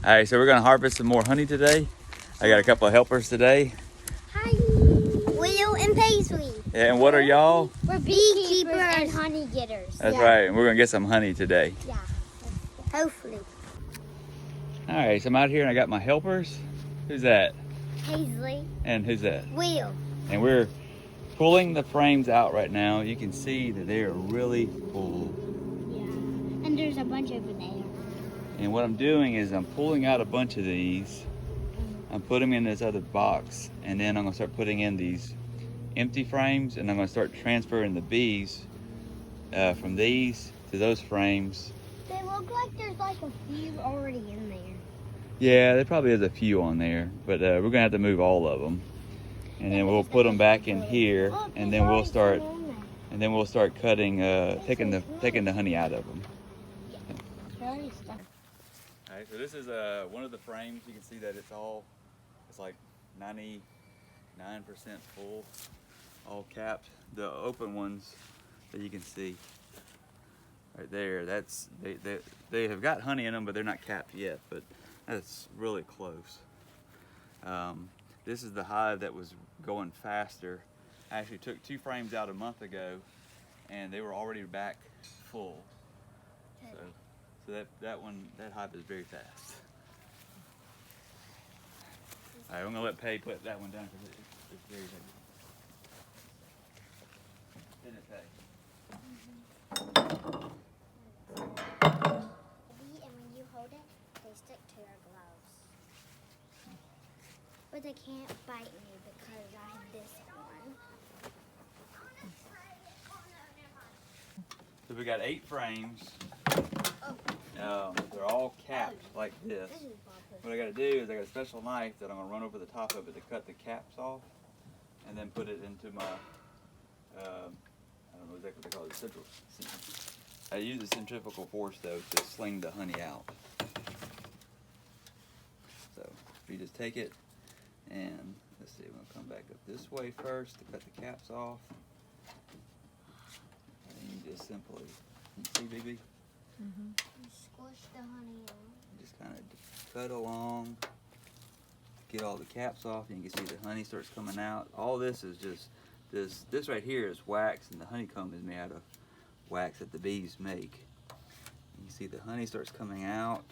All right, so we're gonna harvest some more honey today. I got a couple of helpers today. Hi, Will and Paisley. Yeah, and what are y'all? We're beekeepers and honey getters. That's right, and we're gonna get some honey today. Yeah, hopefully. All right, so I'm out here and I got my helpers. Who's that? Paisley. And who's that? Will. And we're pulling the frames out right now. You can see that they are really full. Yeah, and there's a bunch over there. And what I'm doing is I'm pulling out a bunch of these. I'm putting them in this other box, and then I'm gonna start putting in these empty frames, and I'm gonna start transferring the bees from these to those frames. They look like there's like a few already in there. Yeah, there probably is a few on there, but we're gonna have to move all of them, and then we'll put them back in here, and then we'll start cutting, taking the honey out of them. All right, so this is one of the frames. You can see that it's like 99% full, all capped. The open ones that you can see right there, they have got honey in them, but they're not capped yet, but that's really close. This is the hive that was going faster. I actually took 2 frames out a month ago, and they were already back full. So that hive is very fast. All right, I'm gonna let Pay put that one down because it's very heavy. Isn't it, Pay? And when you hold it, they stick to your gloves. But they can't bite me because I have this one. So we got 8 frames. They're all capped like this. What I gotta do is I got a special knife that I'm gonna run over the top of it to cut the caps off, and then put it into my, I don't know exactly what they call it, central. I use the centrifugal force though to sling the honey out. So if you just take it and let's see, I'm gonna come back up this way first to cut the caps off. And you just simply, you see, BB? You squish the honey in. Just kind of cut along, get all the caps off, and you can see the honey starts coming out. All this is just, this right here is wax, and the honeycomb is made out of wax that the bees make. You can see the honey starts coming out.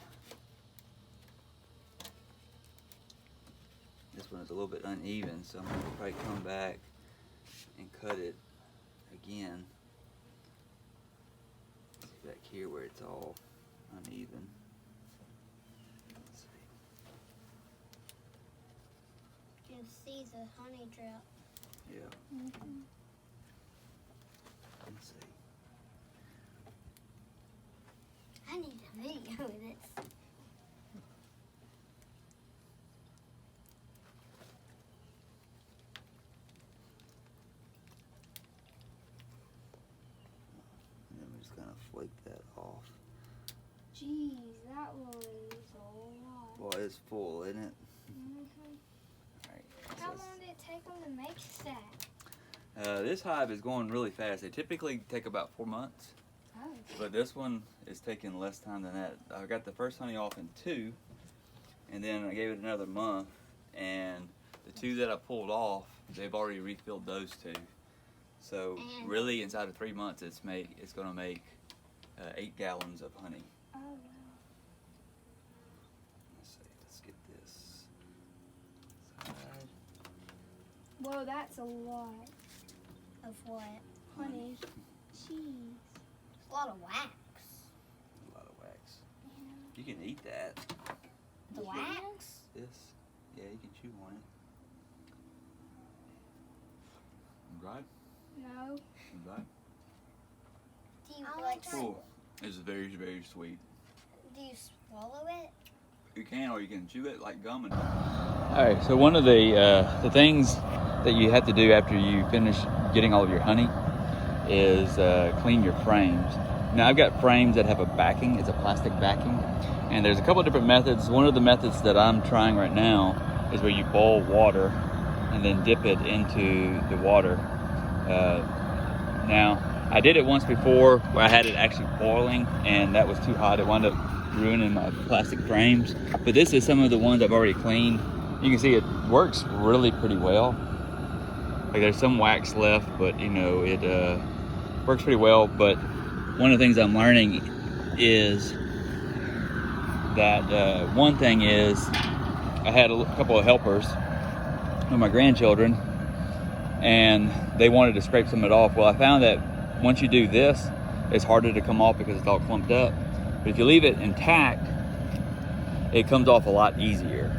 This one is a little bit uneven, so I'm going to probably come back and cut it again. Back here where it's all uneven. Let's see. You can see the honey drip. Yeah. Let's see. I need a video of this. And then we just kind of flake that off. Jeez, that was a lot. Well, it's full, isn't it? Alright. How long did it take them to make that? This hive is going really fast. They typically take about 4 months. Oh. But this one is taking less time than that. I got the first honey off in 2, and then I gave it another month, and the 2 that I pulled off, they've already refilled those 2. So really, inside of 3 months, it's going to make 8 gallons of honey. Oh wow! Let's see. Let's get this side. Whoa, that's a lot. Of what? Honey. Jeez. A lot of wax. A lot of wax. You can eat that. The wax? This. Yeah, you can chew on it. Right? No. Right? Do you like? Oh, it's very, very sweet. Do you swallow it? You can, or you can chew it like gum. And... All right. So one of the things that you have to do after you finish getting all of your honey is clean your frames. Now I've got frames that have a backing. It's a plastic backing, and there's a couple of different methods. One of the methods that I'm trying right now is where you boil water and then dip it into the water. Now I did it once before where I had it actually boiling, and that was too hot. It wound up ruining my plastic frames. But this is some of the ones I've already cleaned. You can see it works really pretty well. Like there's some wax left, but you know, it works pretty well. But one of the things I'm learning is that one thing is I had a couple of helpers with my grandchildren, and they wanted to scrape some of it off. Well, I found that once you do this, it's harder to come off because it's all clumped up. But if you leave it intact, it comes off a lot easier.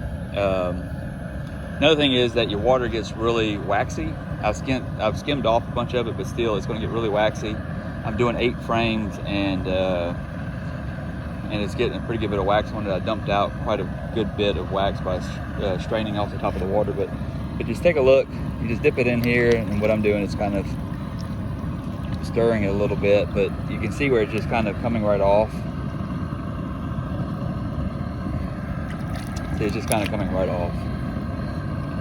Another thing is that your water gets really waxy. I've skimmed off a bunch of it, but still it's going to get really waxy. I'm doing 8 frames, and it's getting a pretty good bit of wax on it. I dumped out quite a good bit of wax by straining off the top of the water. But if you just take a look, you just dip it in here, and what I'm doing is kind of stirring it a little bit, but you can see where it's just kind of coming right off. See, it's just kind of coming right off.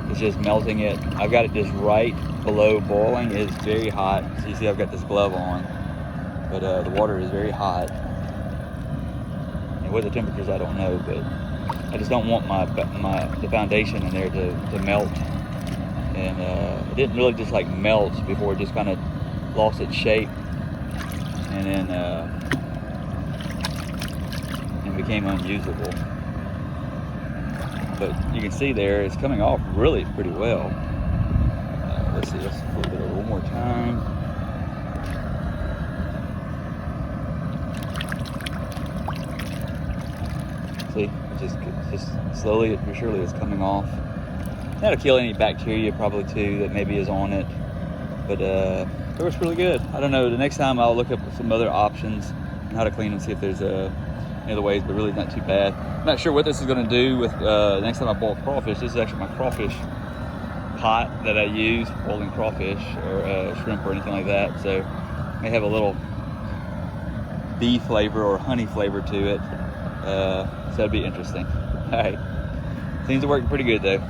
It's just melting it. I've got it just right below boiling. It's very hot. So you see I've got this glove on, but the water is very hot. And what the temperatures, I don't know, but I just don't want the foundation in there to melt. And it didn't really just like melt before, it just kind of lost its shape, and then and became unusable. But you can see there it's coming off really pretty well. Let's see, let's flip it over one more time. See, it's just slowly but surely it's coming off. That'll kill any bacteria probably too that maybe is on it. But it works really good. I don't know, the next time I'll look up some other options on how to clean them, see if there's any other ways, but really not too bad. I'm not sure what this is going to do with next time I boil crawfish. This is actually my crawfish pot that I use for boiling crawfish or shrimp or anything like that. So it may have a little bee flavor or honey flavor to it. So that'd be interesting. All right, seems to work pretty good though.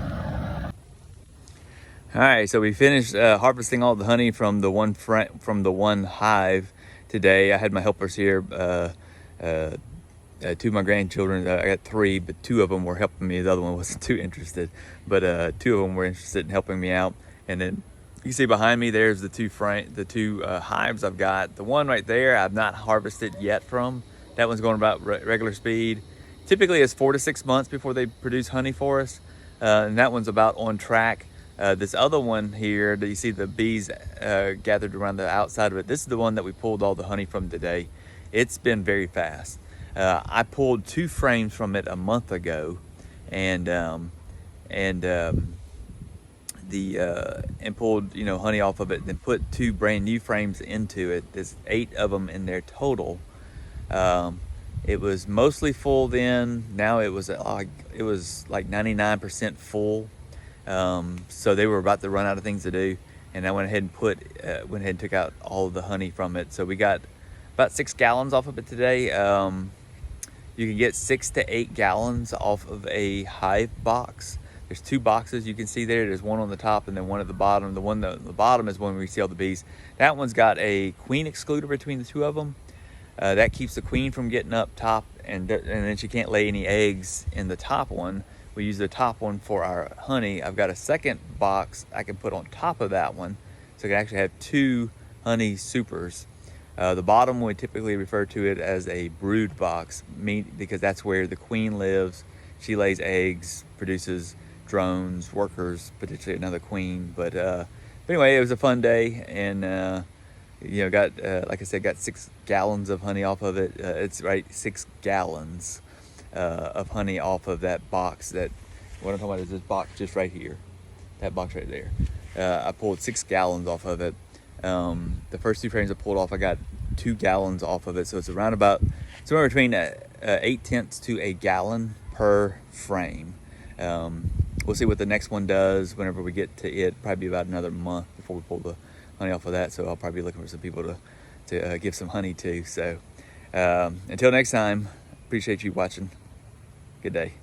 All right, so we finished harvesting all the honey from the one hive today. I had my helpers here, 2 of my grandchildren. I got 3, but 2 of them were helping me. The other one wasn't too interested, but 2 of them were interested in helping me out. And then you see behind me, there's the 2 hives I've got. The one right there, I've not harvested yet from. That one's going about regular speed. Typically, it's 4 to 6 months before they produce honey for us, and that one's about on track. This other one here that you see the bees gathered around the outside of it, this is the one that we pulled all the honey from today. It's been very fast. I pulled 2 frames from it a month ago, and pulled honey off of it, and then put 2 brand new frames into it. There's 8 of them in there total. It was mostly full then. Now it was like 99% full. So they were about to run out of things to do, and I went ahead and took out all of the honey from it. So we got about 6 gallons off of it today. You can get 6 to 8 gallons off of a hive box. There's 2 boxes you can see there. There's one on the top and then one at the bottom. The one at the bottom is when we see all the bees. That one's got a queen excluder between the 2 of them. That keeps the queen from getting up top, and then she can't lay any eggs in the top one. We use the top one for our honey. I've got a second box I can put on top of that one, so I can actually have 2 honey supers. The bottom we typically refer to it as a brood box, because that's where the queen lives. She lays eggs, produces drones, workers, potentially another queen. But anyway, it was a fun day, and got like I said, got 6 gallons of honey off of it. It's right, 6 gallons. Of honey off of that box. What I'm talking about is this box just right here, that box right there. I pulled 6 gallons off of it. The first 2 frames I pulled off, I got 2 gallons off of it, so it's around about somewhere between 0.8 to a gallon per frame. We'll see what the next one does whenever we get to it. Probably about another month before we pull the honey off of that, so I'll probably be looking for some people to give some honey to. So until next time, appreciate you watching. Good day.